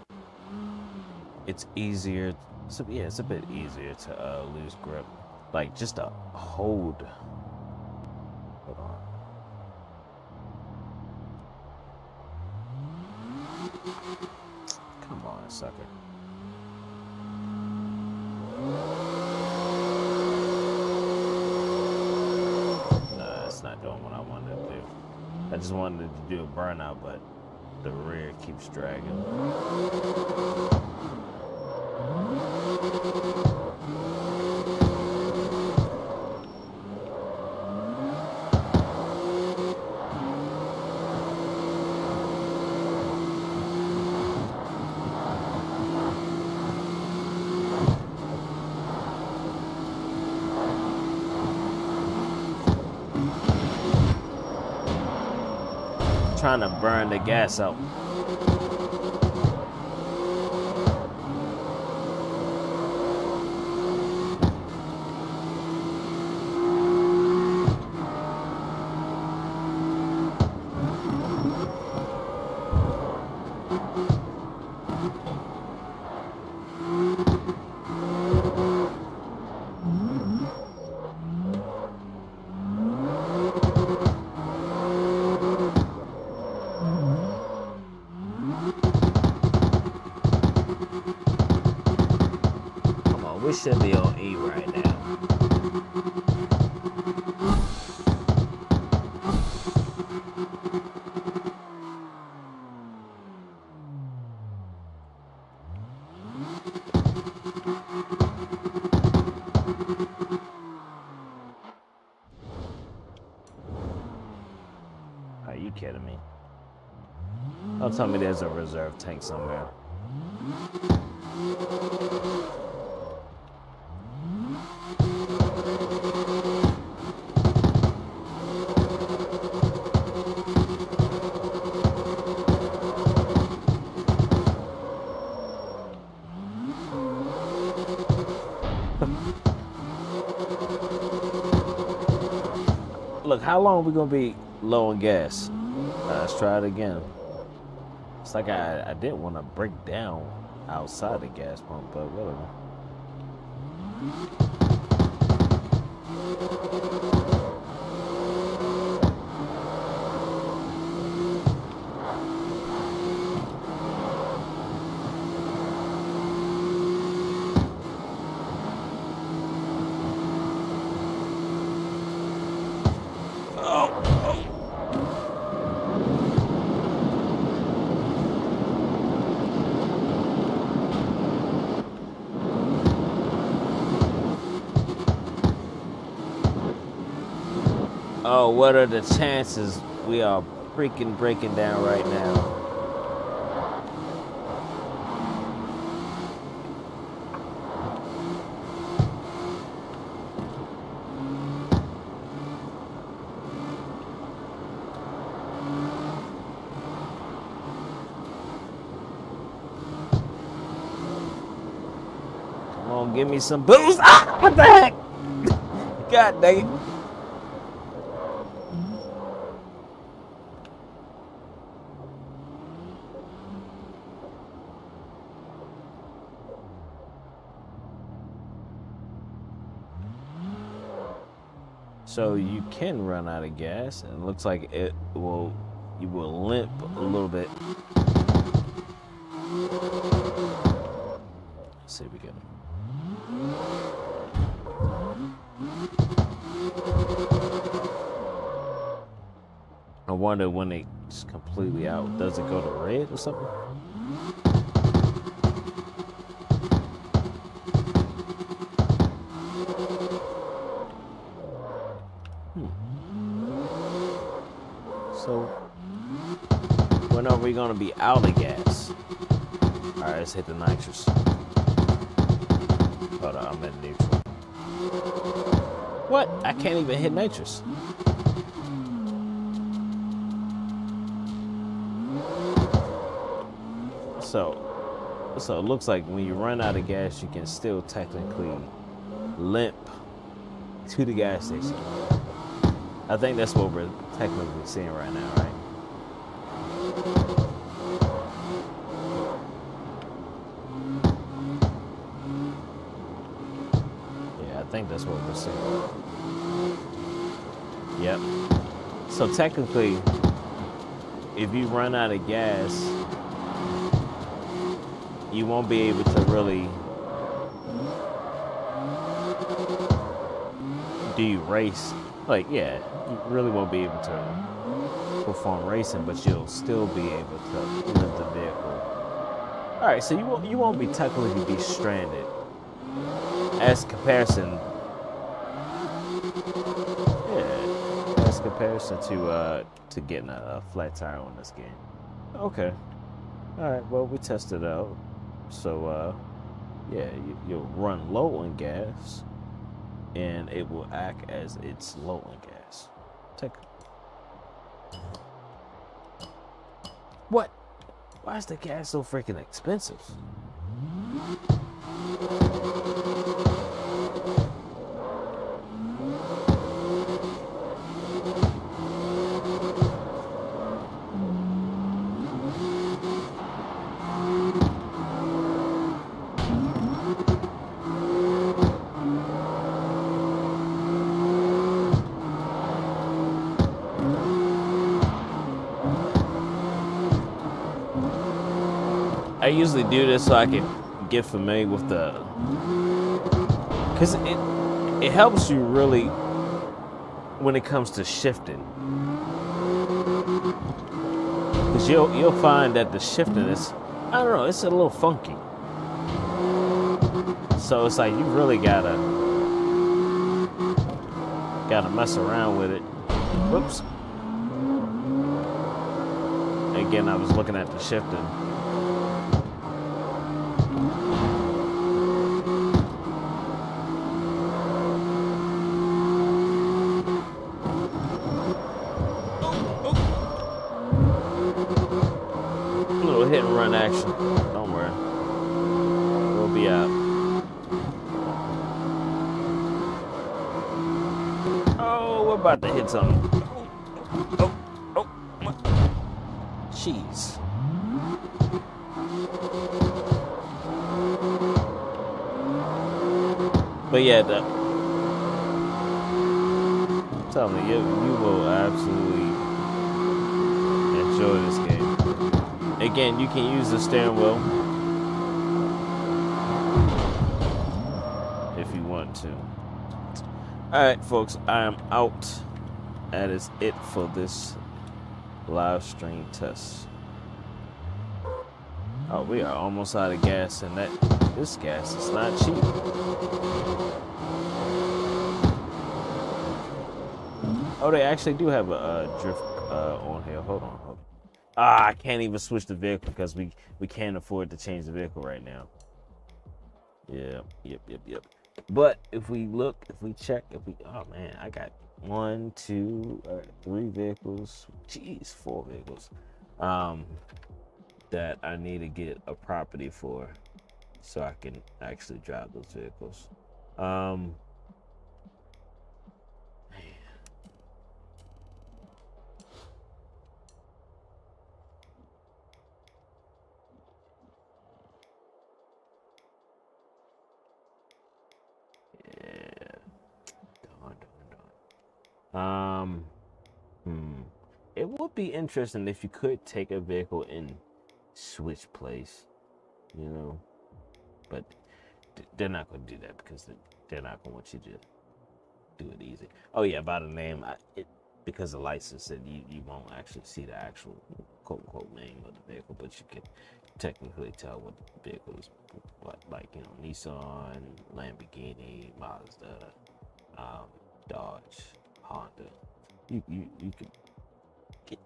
it's easier. So, yeah, it's a bit easier to lose grip. Like, just a hold. Hold on. Come on, sucker. That's not doing what I wanted to do. I just wanted to do a burnout, but the rear keeps dragging. Trying to burn the gas out. We should be on E right now. Are you kidding me? Don't tell me there's a reserve tank somewhere. Look, how long are we gonna be low on gas? Let's try it again. It's like I didn't want to break down outside the gas pump, but whatever. Oh, what are the chances we are freaking breaking down right now? Come on, give me some boost. Ah, what the heck? God dang it. So you can run out of gas, and it looks like you will limp a little bit. Let's see if we can. I wonder when it's completely out, does it go to red or something? So gonna be out of gas. All right, let's hit the nitrous. Hold on, I'm in neutral. What? I can't even hit nitrous. So it looks like when you run out of gas, you can still technically limp to the gas station. I think that's what we're technically seeing right now, right? Yeah, I think that's what we're seeing. Yep. So technically, if you run out of gas, you won't be able to really do you race. Like, yeah, you really won't be able to perform racing, but you'll still be able to lift the vehicle. All right, so you won't be technically be stranded. As comparison, yeah, as comparison to getting a flat tire on this game. Okay. All right. Well, we tested it out. So, yeah, you'll run low on gas, and it will act as it's low on gas. What? Why is the gas so freaking expensive? I usually do this so I can get familiar with the, because it helps you really when it comes to shifting. Because you'll find that the shifting is, I don't know, it's a little funky. So it's like you really gotta mess around with it. Whoops. Again, I was looking at the shifting. Hit and run action. Don't worry. We'll be out. Oh, we're about to hit something. Oh. Jeez. But yeah, tell me, you will absolutely enjoy this game. Again, you can use the steering wheel if you want to. Alright, folks, I am out. That is it for this live stream test. Oh, we are almost out of gas, and this gas is not cheap. Oh, they actually do have a drift on here. Hold on. I can't even switch the vehicle because we can't afford to change the vehicle right now. Yeah, yep. But if we check, oh man, I got 1, 2, 3 vehicles. Jeez, 4 vehicles. That I need to get a property for, so I can actually drive those vehicles. It would be interesting if you could take a vehicle and switch place, but they're not going to do that because they're not going to want you to do it easy. Oh yeah, by the name, because the license said you won't actually see the actual quote unquote name of the vehicle, but you can technically tell what the vehicle is, like Nissan, Lamborghini, Mazda, Dodge, Honda. You could get,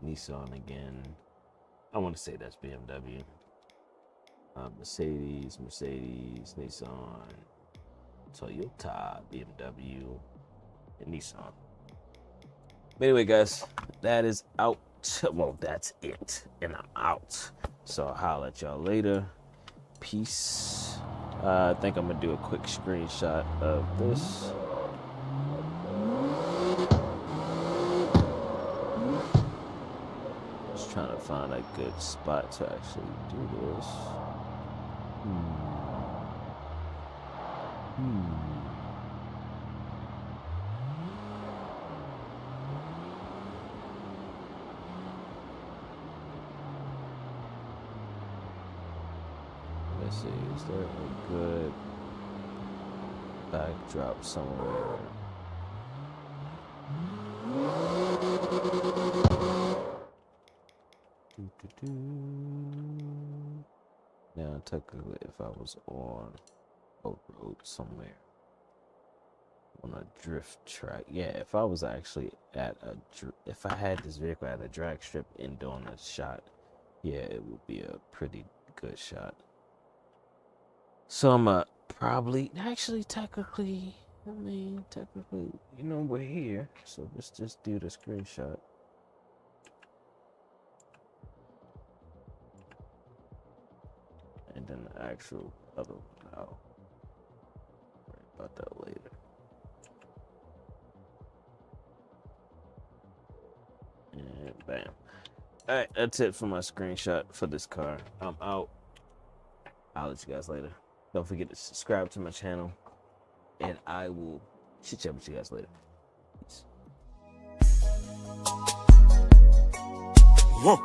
Nissan again. I want to say that's BMW. Mercedes, Nissan, Toyota, BMW, and Nissan. But anyway, guys, that is out. Well, that's it. And I'm out. So I'll holler at y'all later. Peace. I think I'm going to do a quick screenshot of this. Just trying to find a good spot to actually do this. Let's see, is there a good backdrop somewhere? Now, technically, if I was on a road somewhere, on a drift track, yeah, if I was actually at if I had this vehicle at a drag strip and doing a shot, yeah, it would be a pretty good shot. So I'm probably, actually, technically, we're here, so let's just do the screenshot. And then the actual other one, I'll worry about that later. And bam. Alright, that's it for my screenshot for this car. I'm out. I'll let you guys later. Don't forget to subscribe to my channel. And I will chit-chat with you guys later. Peace. Huh.